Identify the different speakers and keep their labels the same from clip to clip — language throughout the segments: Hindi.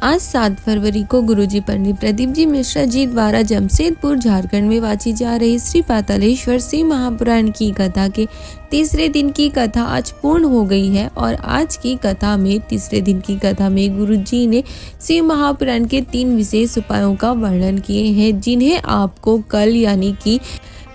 Speaker 1: आज 7 फरवरी को गुरुजी पंडित प्रदीप जी मिश्रा जी द्वारा जमशेदपुर झारखंड में वाची जा रही श्री पातालेश्वर शिव महापुराण की कथा के तीसरे दिन की कथा आज पूर्ण हो गई है। और आज की कथा में तीसरे दिन की कथा में गुरुजी ने शिव महापुराण के 3 विशेष उपायों का वर्णन किए हैं, जिन्हें आपको कल यानी कि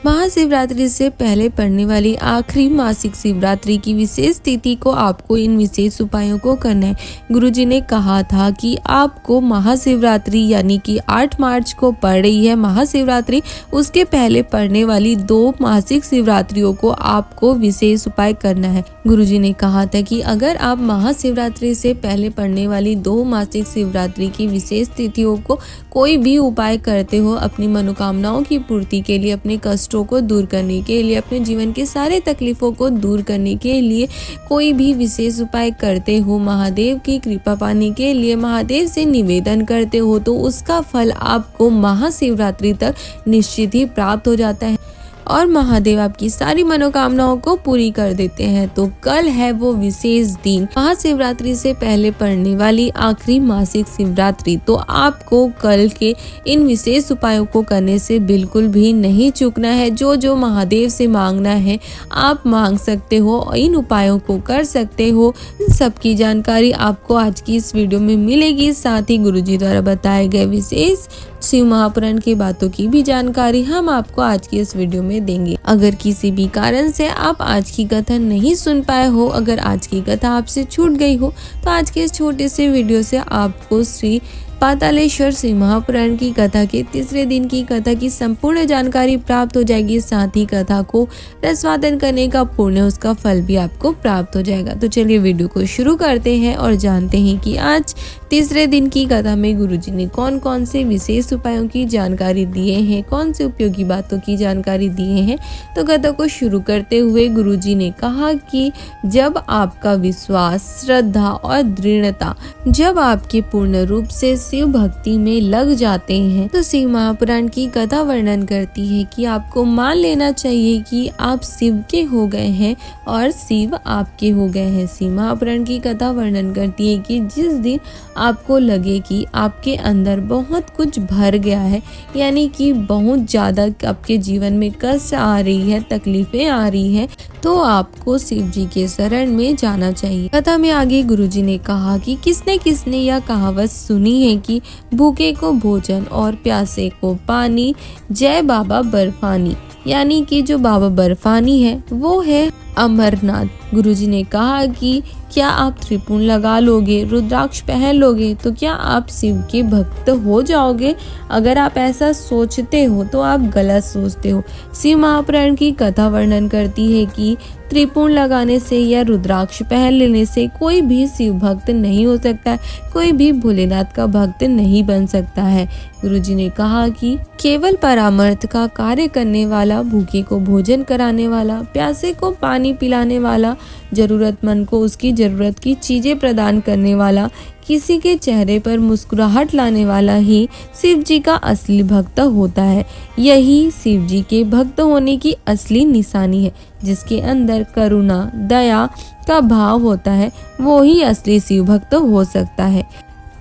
Speaker 1: महाशिवरात्रि से पहले पड़ने वाली आखिरी मासिक शिवरात्रि की विशेष तिथि को आपको इन विशेष उपायों को करना है। गुरुजी ने कहा था कि आपको महाशिवरात्रि यानी कि 8 मार्च को पड़ रही है महाशिवरात्रि, उसके पहले पड़ने वाली 2 मासिक शिवरात्रियों को आपको विशेष उपाय करना है। गुरुजी ने कहा था कि अगर आप महाशिवरात्रि से पहले पड़ने वाली 2 मासिक शिवरात्रि की विशेष तिथियों को कोई भी उपाय करते हो, अपनी मनोकामनाओं की पूर्ति के लिए, अपने कष्टों को दूर करने के लिए, अपने जीवन के सारे तकलीफों को दूर करने के लिए कोई भी विशेष उपाय करते हो, महादेव की कृपा पाने के लिए महादेव से निवेदन करते हो, तो उसका फल आपको महाशिवरात्रि तक निश्चित ही प्राप्त हो जाता है और महादेव आपकी सारी मनोकामनाओं को पूरी कर देते हैं। तो कल है वो विशेष दिन, महाशिवरात्रि से पहले पड़ने वाली आखिरी मासिक शिवरात्रि। तो आपको कल के इन विशेष उपायों को करने से बिल्कुल भी नहीं चूकना है। जो महादेव से मांगना है आप मांग सकते हो, इन उपायों को कर सकते हो। इन सबकी जानकारी आपको आज की इस वीडियो में मिलेगी। साथ ही गुरुजी द्वारा बताए गए विशेष शिव महापुराण की बातों की भी जानकारी हम आपको आज की इस वीडियो में देंगे। अगर किसी भी कारण से आप आज की कथा नहीं सुन पाए हो, अगर आज की कथा आपसे छूट गई हो, तो आज के इस छोटे से वीडियो से आपको श्री पातालेश्वर शिव महापुराण की कथा के तीसरे दिन की कथा की संपूर्ण जानकारी प्राप्त हो जाएगी। साथ ही कथा को रसवादन करने का पुण्य, उसका फल भी आपको प्राप्त हो जाएगा। तो चलिए वीडियो को शुरू करते हैं और जानते हैं कि आज तीसरे दिन की कथा में गुरुजी ने कौन कौन से विशेष उपायों की जानकारी दिए हैं, कौन से उपयोगी बातों की जानकारी दिए हैं। तो कथा को शुरू करते हुए गुरुजी ने कहा कि जब आपका विश्वास, श्रद्धा और दृढ़ता जब आपके पूर्ण रूप से शिव भक्ति में लग जाते हैं, तो शिव महापुराण की कथा वर्णन करती है कि आपको मान लेना चाहिए कि आप शिव के हो गए हैं और शिव आपके हो गए हैं। शिव महापुराण की कथा वर्णन करती है कि जिस दिन आपको लगे कि आपके अंदर बहुत कुछ भर गया है, यानी कि बहुत ज्यादा आपके जीवन में कष्ट आ रही है, तकलीफें आ रही है, तो आपको शिव जी के शरण में जाना चाहिए। कथा में आगे गुरुजी ने कहा कि किसने किसने यह कहावत सुनी है कि भूखे को भोजन और प्यासे को पानी, जय बाबा बर्फानी। यानी कि जो बाबा बर्फानी है वो है अमरनाथ। गुरुजी ने कहा कि क्या आप त्रिपुण लगा लोगे, रुद्राक्ष पहन लोगे, तो क्या आप शिव के भक्त हो जाओगे? अगर आप ऐसा सोचते हो तो आप गलत सोचते हो। शिव महापुराण की कथा वर्णन करती है कि त्रिपुण लगाने से या रुद्राक्ष पहन लेने से कोई भी शिव भक्त नहीं हो सकता, कोई भी भोलेनाथ का भक्त नहीं बन सकता है। गुरुजी ने कहा कि केवल परामर्थ का कार्य करने वाला, भूखे को भोजन कराने वाला, प्यासे को पानी पिलाने वाला, जरूरतमंद को उसकी जरूरत की चीजें प्रदान करने वाला, किसी के चेहरे पर मुस्कुराहट लाने वाला ही शिव जी का असली भक्त होता है। यही शिव जी के भक्त होने की असली निशानी है। जिसके अंदर करुणा, दया का भाव होता है, वो ही असली शिव भक्त हो सकता है।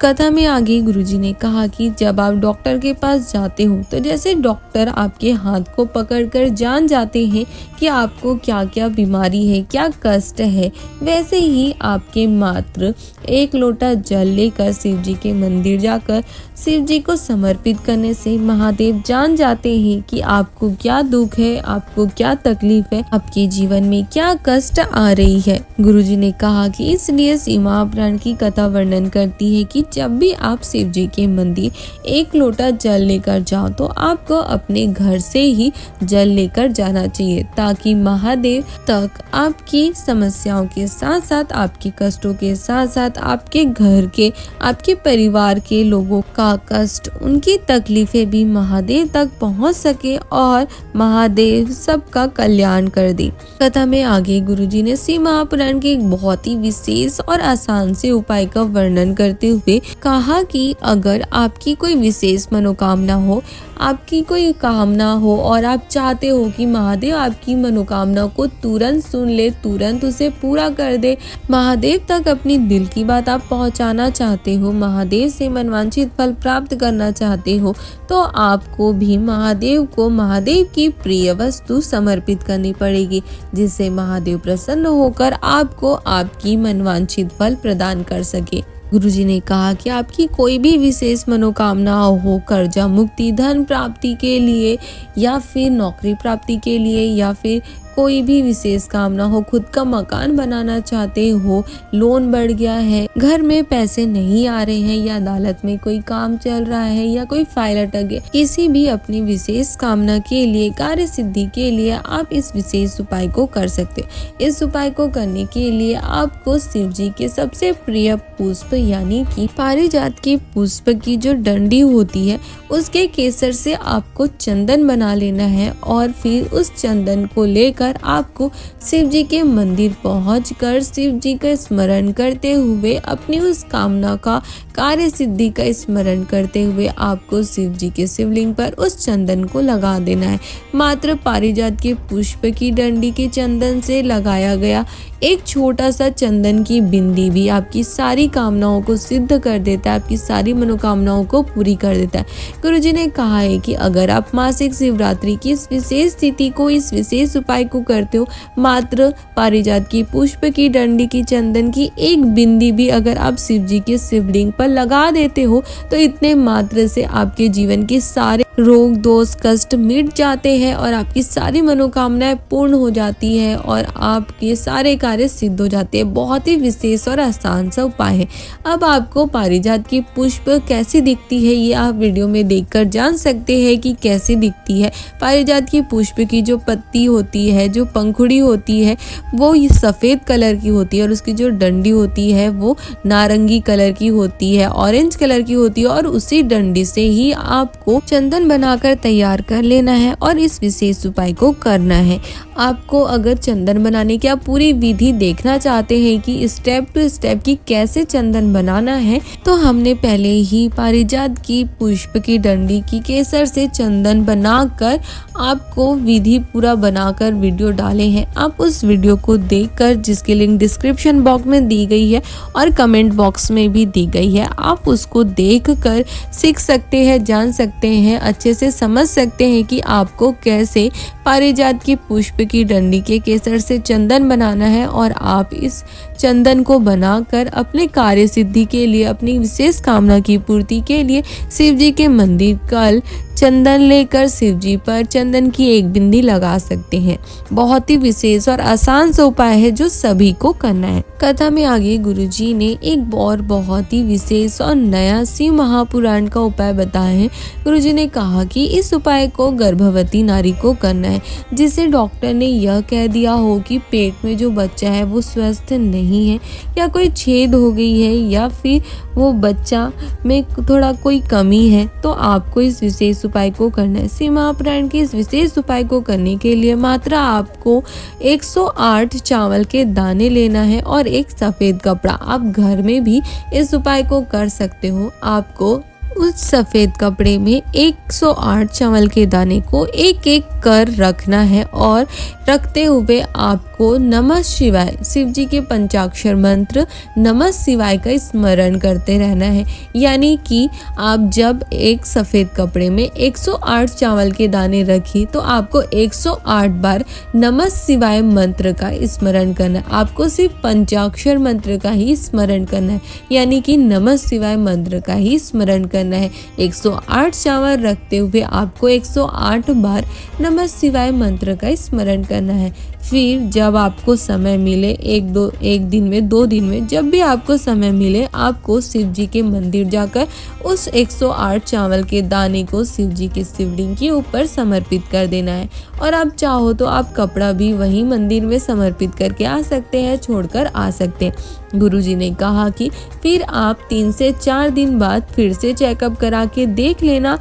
Speaker 1: कथा में आगे गुरुजी ने कहा कि जब आप डॉक्टर के पास जाते हो, तो जैसे डॉक्टर आपके हाथ को पकड़कर जान जाते हैं कि आपको क्या क्या बीमारी है, क्या कष्ट है, वैसे ही आपके मात्र 1 लोटा जल लेकर शिव जी के मंदिर जाकर शिव जी को समर्पित करने से महादेव जान जाते हैं कि आपको क्या दुख है, आपको क्या तकलीफ है, आपके जीवन में क्या कष्ट आ रही है। गुरुजी ने कहा कि इसलिए शिव महापुराण की कथा वर्णन करती है कि जब भी आप शिव जी के मंदिर 1 लोटा जल लेकर जाओ, तो आपको अपने घर से ही जल लेकर जाना चाहिए, ताकि महादेव तक आपकी समस्याओं के साथ साथ, आपके कष्टों के साथ साथ, आपके घर के, आपके परिवार के लोगों का कष्ट, उनकी तकलीफें भी महादेव तक पहुंच सके और महादेव सबका कल्याण कर दे। कथा में आगे गुरुजी ने शिव महापुराण के एक बहुत ही विशेष और आसान से उपाय का वर्णन करते हुए दे। कहा कि अगर आपकी कोई विशेष मनोकामना हो, आपकी कोई कामना हो और आप चाहते हो कि महादेव आपकी मनोकामना को तुरंत सुन ले, तुरंत उसे पूरा कर दे, महादेव तक अपनी दिल की बात आप पहुंचाना चाहते हो, महादेव से मनवांछित फल प्राप्त करना चाहते हो, तो आपको भी महादेव को महादेव की प्रिय वस्तु समर्पित करनी पड़ेगी, जिससे महादेव प्रसन्न होकर आपको आपकी मनवांछित फल प्रदान कर सके। गुरुजी ने कहा कि आपकी कोई भी विशेष मनोकामना हो, कर्जा मुक्ति, धन प्राप्ति के लिए या फिर नौकरी प्राप्ति के लिए या फिर कोई भी विशेष कामना हो, खुद का मकान बनाना चाहते हो, लोन बढ़ गया है, घर में पैसे नहीं आ रहे हैं या अदालत में कोई काम चल रहा है या कोई फाइल अटक गया, किसी भी अपनी विशेष कामना के लिए, कार्य सिद्धि के लिए आप इस विशेष उपाय को कर सकते हो। इस उपाय को करने के लिए आपको शिव जी के सबसे प्रिय पुष्प यानी कि पारिजात के पुष्प की जो डंडी होती है उसके केसर से आपको चंदन बना लेना है और फिर उस चंदन को लेकर आपको शिव जी के मंदिर पहुंचकर शिव जी का स्मरण करते हुए अपनी उस कामना का, कार्य सिद्धि का स्मरण करते हुए आपको शिव जी के शिवलिंग पर उस चंदन को लगा देना है। मात्र पारिजात के पुष्प की डंडी के चंदन से लगाया गया एक छोटा सा चंदन की बिंदी भी आपकी सारी कामनाओं को सिद्ध कर देता है, आपकी सारी मनोकामनाओं को पूरी कर देता है। गुरुजी ने कहा है कि अगर आप मासिक शिवरात्रि की इस विशेष तिथि को, इस विशेष उपाय को करते हो, मात्र पारिजात की पुष्प की डंडी की चंदन की एक बिंदी भी अगर आप शिव जी के शिवलिंग पर लगा देते हो तो इतने मात्र से आपके जीवन के सारे रोग, दोष, कष्ट मिट जाते हैं और आपकी सारी मनोकामनाएं पूर्ण हो जाती है और आपके सारे कार्य सिद्ध हो जाते हैं। बहुत ही विशेष और आसान सा उपाय है। अब आपको पारिजात की पुष्प कैसी दिखती है ये आप वीडियो में देखकर जान सकते हैं कि कैसी दिखती है। पारिजात की पुष्प की जो पत्ती होती है, जो पंखुड़ी होती है, वो सफ़ेद कलर की होती है और उसकी जो डंडी होती है वो नारंगी कलर की होती है, ऑरेंज कलर की होती है और उसी डंडी से ही आपको चंदन बनाकर तैयार कर लेना है और इस विशेष उपाय को करना है। आपको अगर चंदन बनाने की आप पूरी विधि देखना चाहते हैं कि स्टेप टू स्टेप की कैसे चंदन बनाना है, तो हमने पहले ही पारिजात की पुष्प की डंडी की केसर से चंदन बनाकर आपको विधि पूरा बनाकर वीडियो डाले हैं। आप उस वीडियो को देखकर, जिसकी लिंक डिस्क्रिप्शन बॉक्स में दी गई है और कमेंट बॉक्स में भी दी गई है, आप उसको देखकर सीख सकते हैं, जान सकते हैं, अच्छे से समझ सकते हैं कि आपको कैसे पारिजात की पुष्प की डंडी के केसर से चंदन बनाना है और आप इस चंदन को बनाकर अपने कार्य सिद्धि के लिए, अपनी विशेष कामना की पूर्ति के लिए शिव जी के मंदिर कल चंदन लेकर शिव जी पर चंदन की एक बिंदी लगा सकते हैं। बहुत ही विशेष और आसान सा उपाय है जो सभी को करना है। कथा में आगे गुरुजी ने एक और बहुत ही विशेष और नया शिव महापुराण का उपाय बताया है। गुरुजी ने कहा कि इस उपाय को गर्भवती नारी को करना है जिसे डॉक्टर ने यह कह दिया हो कि पेट में जो बच्चा है वो स्वस्थ नहीं है या कोई छेद हो गई है या फिर वो बच्चा में थोड़ा कोई कमी है, तो आपको इस विशेष उपाय को करना है। शिव महापुराण के इस विशेष उपाय को करने के लिए मात्र आपको 108 चावल के दाने लेना है और एक सफेद कपड़ा। आप घर में भी इस उपाय को कर सकते हो। आपको उस सफेद कपड़े में 108 चावल के दाने को एक एक कर रखना है और रखते हुए आपको नमः शिवाय, शिव जी के पंचाक्षर मंत्र नमः शिवाय का स्मरण करते रहना है। यानी कि आप जब एक सफेद कपड़े में 108 चावल के दाने रखी तो आपको 108 बार नमः शिवाय मंत्र का स्मरण करना है। आपको सिर्फ पंचाक्षर मंत्र का ही स्मरण करना है, यानी कि नमः शिवाय मंत्र का ही स्मरण करना है। 108 चावल रखते हुए आपको 108 बार नमः शिवाय मंत्र का स्मरण करना है। फिर जब आपको समय मिले, एक दिन में, 2 दिन में, जब भी आपको समय मिले, आपको शिव जी के मंदिर जाकर उस 108 चावल के दाने को शिव जी के शिवलिंग के ऊपर समर्पित कर देना है। और आप चाहो तो आप कपड़ा भी वहीं मंदिर में समर्पित करके आ सकते हैं, छोड़कर आ सकते हैं। गुरुजी ने कहा कि फिर आप 3 से 4 दिन बाद फिर से चेकअप करा के देख लेना,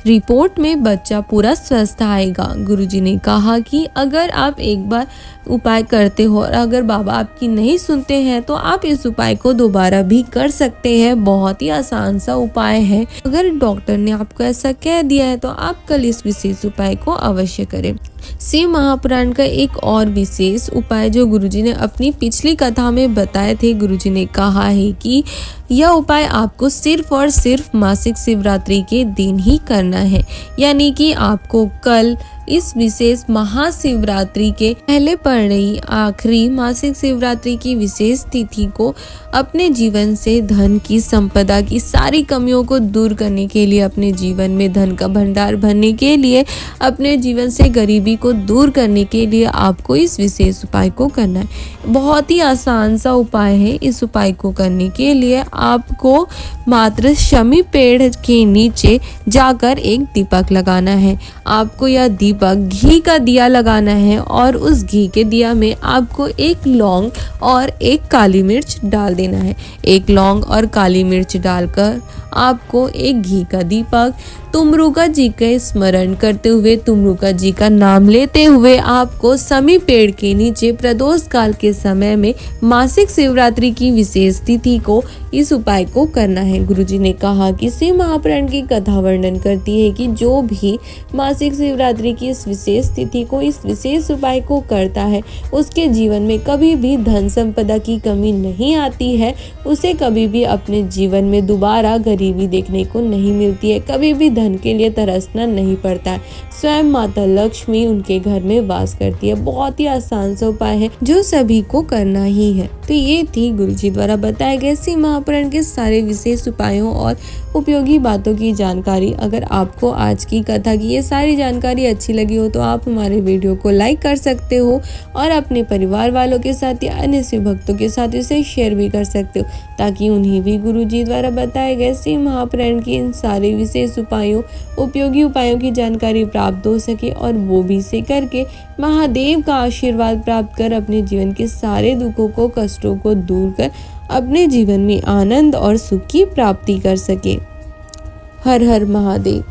Speaker 1: रिपोर्ट में बच्चा पूरा स्वस्थ आएगा। गुरुजी ने कहा कि अगर आप एक बार उपाय करते हो और अगर बाबा आपकी नहीं सुनते हैं तो आप इस उपाय को दोबारा भी कर सकते हैं। बहुत ही आसान सा उपाय है। अगर डॉक्टर ने आपको ऐसा कह दिया है तो आप कल इस विशेष उपाय को अवश्य करें। शिव महापुराण का एक और विशेष उपाय जो गुरुजी ने अपनी पिछली कथा में बताए थे, गुरुजी ने कहा है कि यह उपाय आपको सिर्फ और सिर्फ मासिक शिवरात्रि के दिन ही करना है। यानी कि आपको कल इस विशेष महाशिवरात्रि के पहले पड़ रही आखिरी मासिक शिवरात्रि की विशेष तिथि को अपने जीवन से धन की, संपदा की सारी कमियों को दूर करने के लिए, अपने जीवन में धन का भंडार भरने के लिए, अपने जीवन से गरीबी को दूर करने के लिए आपको इस विशेष उपाय को करना है। बहुत ही आसान सा उपाय है। इस उपाय को करने के लिए आपको मात्र शमी पेड़ के नीचे जाकर एक दीपक लगाना है। आपको यह दीपक घी का दिया लगाना है और उस घी के दिया में आपको एक लौंग और एक काली मिर्च डाल देना है। एक लौंग और काली मिर्च डालकर आपको एक घी का दीपक तुमरुका जी का स्मरण करते हुए, तुमरुका जी का नाम लेते हुए आपको शमी पेड़ के नीचे प्रदोष काल के समय में मासिक शिवरात्रि की विशेष तिथि को इस उपाय को करना है। गुरुजी ने कहा कि शिव महापुराण की कथा वर्णन करती है कि जो भी मासिक शिवरात्रि की इस विशेष तिथि को, इस विशेष उपाय को करता है, उसके जीवन में कभी भी धन संपदा की कमी नहीं आती है। उसे कभी भी अपने जीवन में दोबारा गरीबी देखने को नहीं मिलती है, कभी भी धन के लिए तरसना नहीं पड़ता है। स्वयं माता लक्ष्मी उनके घर में वास करती है। बहुत ही आसान सा उपाय है जो सभी को करना ही है। तो ये थी गुरुजी द्वारा बताए गए शिव महापुराण के सारे विशेष उपायों और उपयोगी बातों की जानकारी। अगर आपको आज की कथा की ये सारी जानकारी अच्छी लगी हो तो आप हमारे वीडियो को लाइक कर सकते हो और अपने परिवार वालों के साथ या अन्य शिव भक्तों के साथ इसे शेयर भी कर सकते हो, ताकि उन्हें भी गुरुजी द्वारा बताए गए शिव महापुराण के इन सारे विशेष उपायों, उपयोगी उपायों की जानकारी प्राप्त हो सके और वो भी इसे करके महादेव का आशीर्वाद प्राप्त कर अपने जीवन के सारे दुखों को, कष्टों को दूर कर अपने जीवन में आनंद और सुख की प्राप्ति कर सके। हर हर महादेव।